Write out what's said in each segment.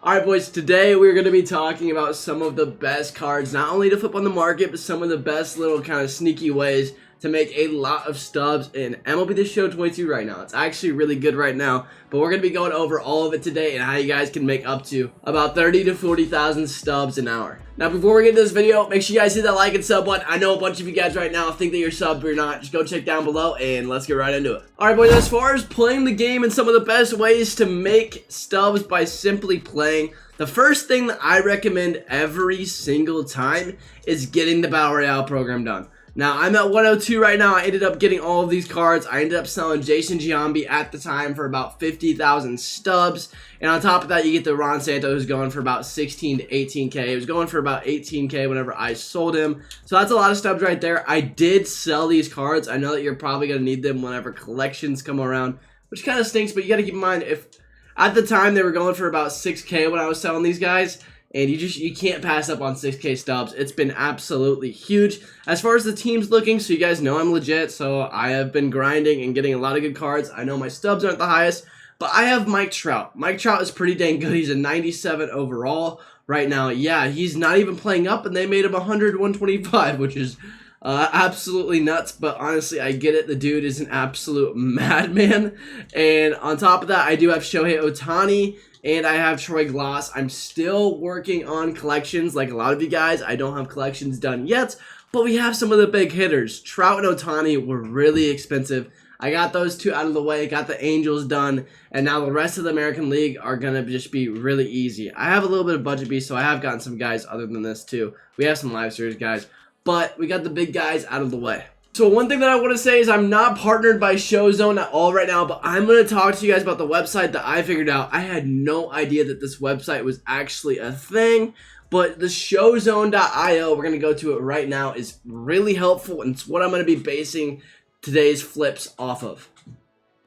Alright boys, today we're going to be talking about some of the best cards, not only to flip on the market, but some of the best little kind of sneaky ways to make a lot of stubs in MLB The Show 22 right now. It's actually really good right now, but we're going to be going over all of it today and how you guys can make up to about 30 to 40,000 stubs an hour. Now before we get into this video, make sure you guys hit that like and sub button. I know a bunch of you guys right now think that you're subbed, but you're not. Just go check down below and let's get right into it. Alright boys, as far as playing the game and some of the best ways to make stubs by simply playing, the first thing that I recommend every single time is getting the Battle Royale program done. Now, I'm at 102 right now. I ended up getting all of these cards. I ended up selling Jason Giambi at the time for about 50,000 stubs. And on top of that, you get the Ron Santo, who's going for about 16 to 18K. It was going for about 18K whenever I sold him. So that's a lot of stubs right there. I did sell these cards. I know that you're probably going to need them whenever collections come around, which kind of stinks, but you got to keep in mind, if at the time they were going for about 6K when I was selling these guys, and you can't pass up on 6K stubs. It's been absolutely huge. As far as the team's looking, so you guys know I'm legit, so I have been grinding and getting a lot of good cards. I know my stubs aren't the highest, but I have Mike Trout. Mike Trout is pretty dang good. He's a 97 overall right now. Yeah, he's not even playing up, and they made him 100, 125, which is absolutely nuts, but honestly, I get it. The dude is an absolute madman. And on top of that, I do have Shohei Ohtani, and I have Troy Glass. I'm still working on collections like a lot of you guys. I don't have collections done yet, but we have some of the big hitters. Trout and Ohtani were really expensive. I got those two out of the way, got the Angels done, and now the rest of the American League are going to just be really easy. I have a little bit of budget beast, so I have gotten some guys other than this too. We have some live series guys, but we got the big guys out of the way. So one thing that I want to say is I'm not partnered by Showzone at all right now, but I'm going to talk to you guys about the website that I figured out. I had no idea that this website was actually a thing, but the Showzone.io, we're going to go to it right now, is really helpful, and it's what I'm going to be basing today's flips off of.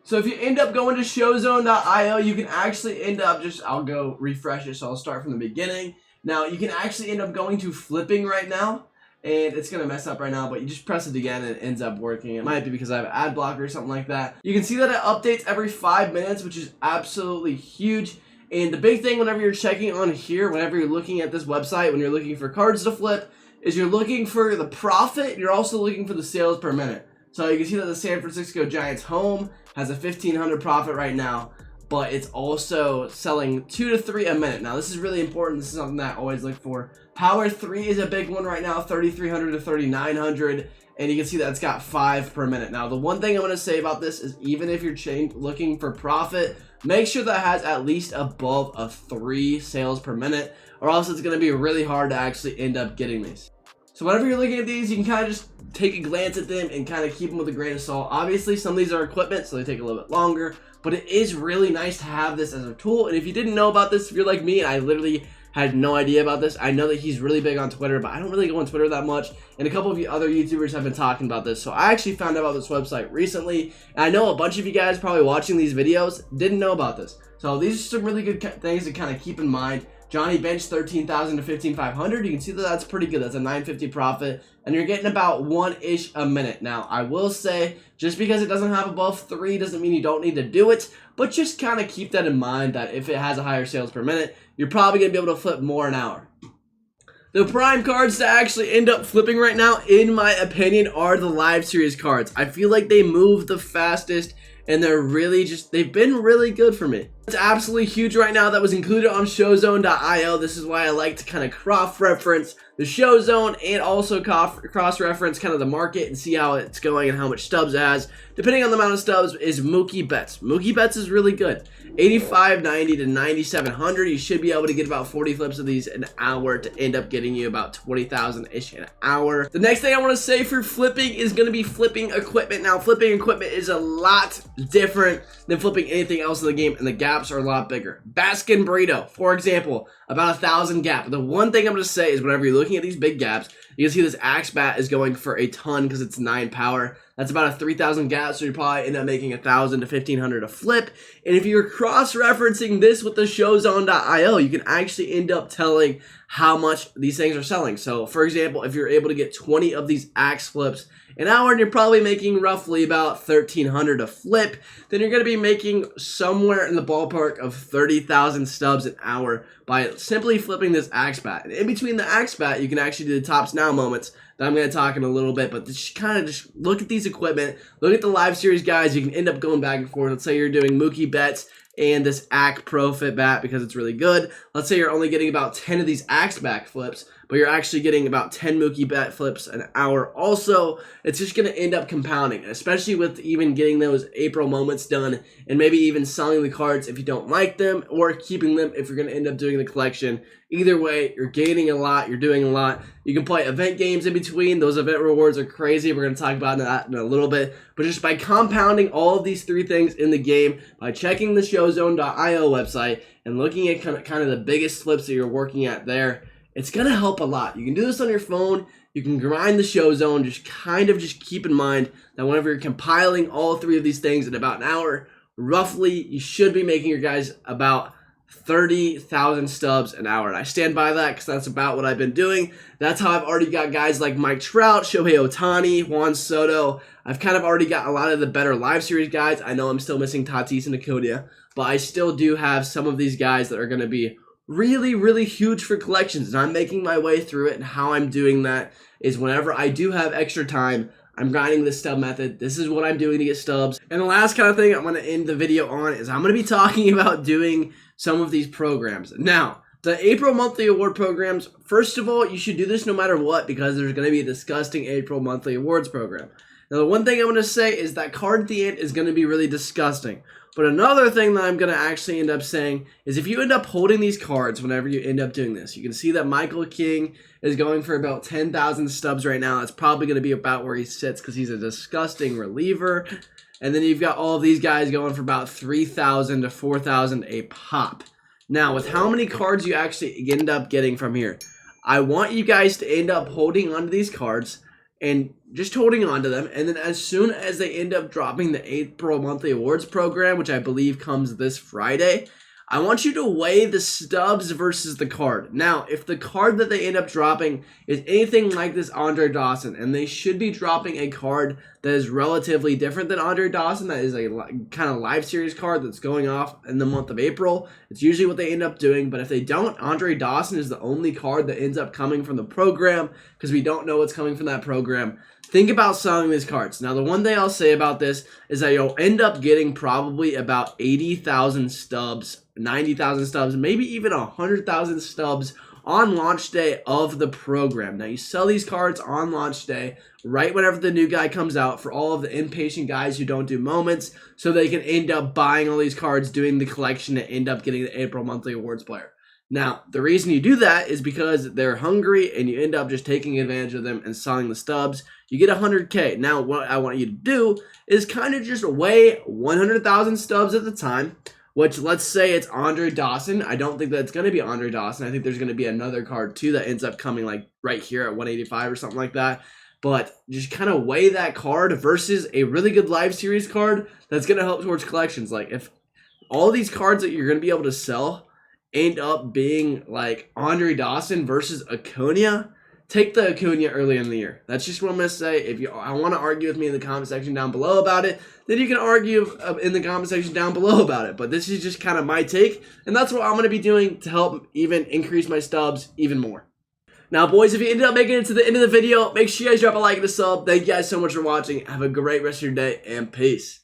So if you end up going to Showzone.io, you can actually end up I'll go refresh it, so I'll start from the beginning. Now, you can actually end up going to flipping right now. And it's going to mess up right now, but you just press it again and it ends up working. It might be because I have an ad blocker or something like that. You can see that it updates every 5 minutes, which is absolutely huge. And the big thing whenever you're checking on here, whenever you're looking at this website, when you're looking for cards to flip, is you're looking for the profit. You're also looking for the sales per minute. So you can see that the San Francisco Giants home has a 1,500 profit right now, but it's also selling 2 to 3 a minute. Now, this is really important. This is something that I always look for. Power 3 is a big one right now, 3,300 to 3,900, and you can see that it's got 5 per minute. Now, the one thing I'm going to say about this is even if you're looking for profit, make sure that it has at least above a 3 sales per minute, or else it's going to be really hard to actually end up getting these. So whenever you're looking at these, you can kind of just take a glance at them and kind of keep them with a grain of salt. Obviously, some of these are equipment, so they take a little bit longer, but it is really nice to have this as a tool. And if you didn't know about this, if you're like me, and I literally had no idea about this. I know that he's really big on Twitter, but I don't really go on Twitter that much. And a couple of you other YouTubers have been talking about this. So I actually found out about this website recently. And I know a bunch of you guys probably watching these videos didn't know about this. So these are some really good things to kind of keep in mind. Johnny Bench, 13,000 to 15,500. You can see that that's pretty good. That's a 950 profit. And you're getting about 1-ish a minute. Now, I will say, just because it doesn't have above 3 doesn't mean you don't need to do it. But just kind of keep that in mind that if it has a higher sales per minute, you're probably going to be able to flip more an hour. The prime cards to actually end up flipping right now, in my opinion, are the live series cards. I feel like they move the fastest, and they've been really good for me. It's absolutely huge right now that was included on Showzone.io. This is why I like to kind of cross-reference the Showzone and also cross-reference kind of the market and see how it's going and how much stubs it has. Depending on the amount of stubs is Mookie Betts. Mookie Betts is really good. 8590 to 9700. You should be able to get about 40 flips of these an hour to end up getting you about 20,000-ish an hour. The next thing I want to say for flipping is going to be flipping equipment. Now, flipping equipment is a lot different than flipping anything else in the game, and the gaps are a lot bigger. Baskin Burrito, for example, about 1,000 gap. The one thing I'm going to say is whenever you're looking at these big gaps, you can see this axe bat is going for a ton because it's 9 power. That's about a 3,000 gap, so you probably end up making 1,000 to 1,500 a flip. And if you're cross-referencing this with the Showzone.io, you can actually end up telling how much these things are selling. So, for example, if you're able to get 20 of these axe flips an hour and you're probably making roughly about 1,300 a flip, then you're going to be making somewhere in the ballpark of 30,000 stubs an hour by simply flipping this axe bat. And in between the axe bat, you can actually do the tops now moments that I'm going to talk in a little bit, but just kind of just look at these equipment, look at the live series guys. You can end up going back and forth. Let's say you're doing Mookie Betts and this AC Pro Fit bat because it's really good. Let's say you're only getting about 10 of these axe back flips, but you're actually getting about 10 Mookie Bet flips an hour. Also, it's just going to end up compounding, especially with even getting those April moments done and maybe even selling the cards if you don't like them or keeping them if you're going to end up doing the collection. Either way, you're gaining a lot, you're doing a lot. You can play event games in between. Those event rewards are crazy. We're going to talk about that in a little bit. But just by compounding all of these three things in the game, by checking the Showzone.io website and looking at kind of the biggest flips that you're working at there, it's going to help a lot. You can do this on your phone. You can grind the Showzone. Just keep in mind that whenever you're compiling all three of these things in about an hour, roughly, you should be making your guys about 30,000 stubs an hour. And I stand by that because that's about what I've been doing. That's how I've already got guys like Mike Trout, Shohei Ohtani, Juan Soto. I've kind of already got a lot of the better live series guys. I know I'm still missing Tatis and Acuna, but I still do have some of these guys that are going to be really, really huge for collections. And I'm making my way through it. And how I'm doing that is whenever I do have extra time, I'm grinding the stub method. This is what I'm doing to get stubs. And the last kind of thing I'm going to end the video on is I'm going to be talking about doing some of these programs. Now, the April monthly award programs, first of all, you should do this no matter what because there's going to be a disgusting April monthly awards program. Now, the one thing I'm going to say is that card at the end is going to be really disgusting. But another thing that I'm going to actually end up saying is if you end up holding these cards whenever you end up doing this, you can see that Michael King is going for about 10,000 stubs right now. That's probably going to be about where he sits because he's a disgusting reliever. And then you've got all of these guys going for about 3,000 to 4,000 a pop. Now, with how many cards you actually end up getting from here, I want you guys to end up holding onto these cards and just holding on to them. And then as soon as they end up dropping the April monthly awards program, which I believe comes this Friday, I want you to weigh the stubs versus the card. Now, if the card that they end up dropping is anything like this Andre Dawson, and they should be dropping a card that is relatively different than Andre Dawson, that is a kind of live series card that's going off in the month of April, it's usually what they end up doing. But if they don't, Andre Dawson is the only card that ends up coming from the program because we don't know what's coming from that program. Think about selling these cards. Now, the one thing I'll say about this is that you'll end up getting probably about 80,000 stubs, 90,000 stubs, maybe even 100,000 stubs on launch day of the program. Now, you sell these cards on launch day, right whenever the new guy comes out for all of the impatient guys who don't do moments, so they can end up buying all these cards, doing the collection, and end up getting the April monthly awards player. Now, the reason you do that is because they're hungry and you end up just taking advantage of them and selling the stubs. You get 100K. Now, what I want you to do is kind of just weigh 100,000 stubs at the time, which let's say it's Andre Dawson. I don't think that's going to be Andre Dawson. I think there's going to be another card too that ends up coming like right here at 185 or something like that. But just kind of weigh that card versus a really good live series card that's going to help towards collections. Like if all these cards that you're going to be able to sell end up being like Andre Dawson versus Acuna, take the Acuna early in the year. That's just what I'm going to say. If you want to argue with me in the comment section down below about it, then you can argue in the comment section down below about it. But this is just kind of my take, and that's what I'm going to be doing to help even increase my stubs even more. Now, boys, if you ended up making it to the end of the video, make sure you guys drop a like and a sub. Thank you guys so much for watching. Have a great rest of your day, and peace.